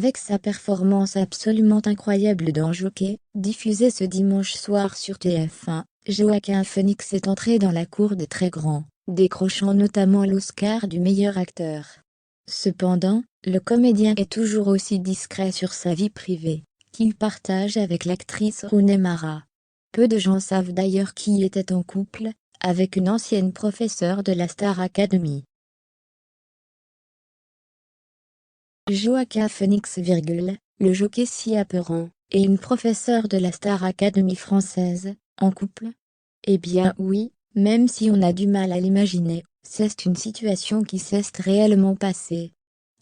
Avec sa performance absolument incroyable dans Joker, diffusé ce dimanche soir sur TF1, Joaquin Phoenix est entré dans la cour des très grands, décrochant notamment l'Oscar du meilleur acteur. Cependant, le comédien est toujours aussi discret sur sa vie privée, qu'il partage avec l'actrice Rooney Mara. Peu de gens savent d'ailleurs qu'il était en couple avec une ancienne professeure de la Star Academy. Joaquin Phoenix, le jockey si apeurant, et une professeure de la Star Academy française, en couple? Eh bien oui, même si on a du mal à l'imaginer, c'est une situation qui s'est réellement passée.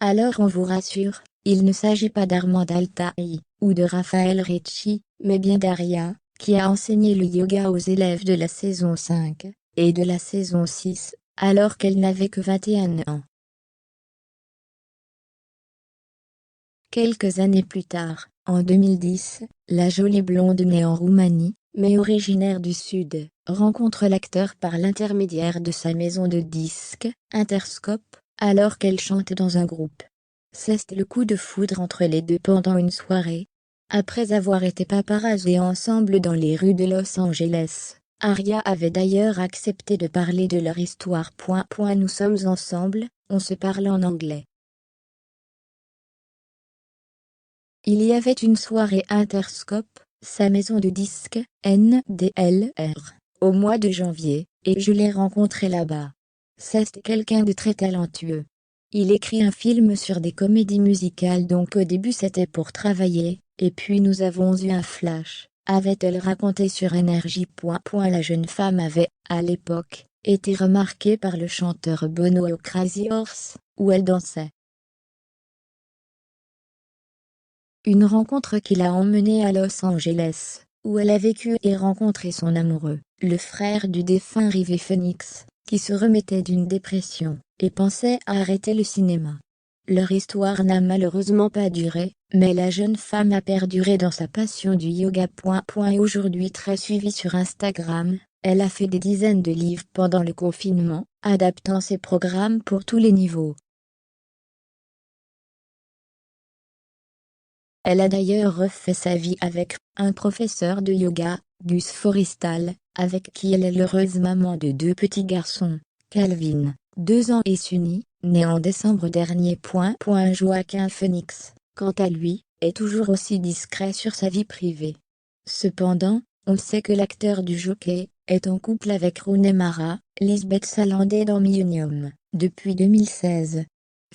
Alors on vous rassure, il ne s'agit pas d'Armand Altaï, ou de Raphaël Ricci, mais bien d'Aria, qui a enseigné le yoga aux élèves de la saison 5, et de la saison 6, alors qu'elle n'avait que 21 ans. Quelques années plus tard, en 2010, la jolie blonde née en Roumanie, mais originaire du Sud, rencontre l'acteur par l'intermédiaire de sa maison de disques, Interscope, alors qu'elle chante dans un groupe. C'est le coup de foudre entre les deux pendant une soirée. Après avoir été paparazzés ensemble dans les rues de Los Angeles, Aria avait d'ailleurs accepté de parler de leur histoire. Nous sommes ensemble, on se parle en anglais. Il y avait une soirée Interscope, sa maison de disques, NDLR, au mois de janvier, et je l'ai rencontré là-bas. C'est quelqu'un de très talentueux. Il écrit un film sur des comédies musicales, donc au début c'était pour travailler, et puis nous avons eu un flash, avait-elle raconté sur Énergie. La jeune femme avait, à l'époque, été remarquée par le chanteur Bono au Crazy Horse, où elle dansait. Une rencontre qui l'a emmenée à Los Angeles, où elle a vécu et rencontré son amoureux, le frère du défunt River Phoenix, qui se remettait d'une dépression, et pensait à arrêter le cinéma. Leur histoire n'a malheureusement pas duré, mais la jeune femme a perduré dans sa passion du yoga. Et aujourd'hui très suivie sur Instagram, elle a fait des dizaines de livres pendant le confinement, adaptant ses programmes pour tous les niveaux. Elle a d'ailleurs refait sa vie avec un professeur de yoga, Gus Forrestal, avec qui elle est l'heureuse maman de 2 petits garçons, Calvin, 2 ans, et Sunny, né en décembre dernier. Joaquin Phoenix, quant à lui, est toujours aussi discret sur sa vie privée. Cependant, on sait que l'acteur du Joker est en couple avec Rooney Mara, Lisbeth Salander dans Millennium, depuis 2016.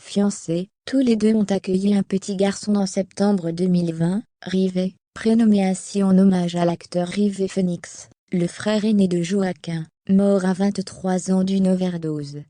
Fiancés, tous les deux ont accueilli un petit garçon en septembre 2020, River, prénommé ainsi en hommage à l'acteur River Phoenix, le frère aîné de Joaquin, mort à 23 ans d'une overdose.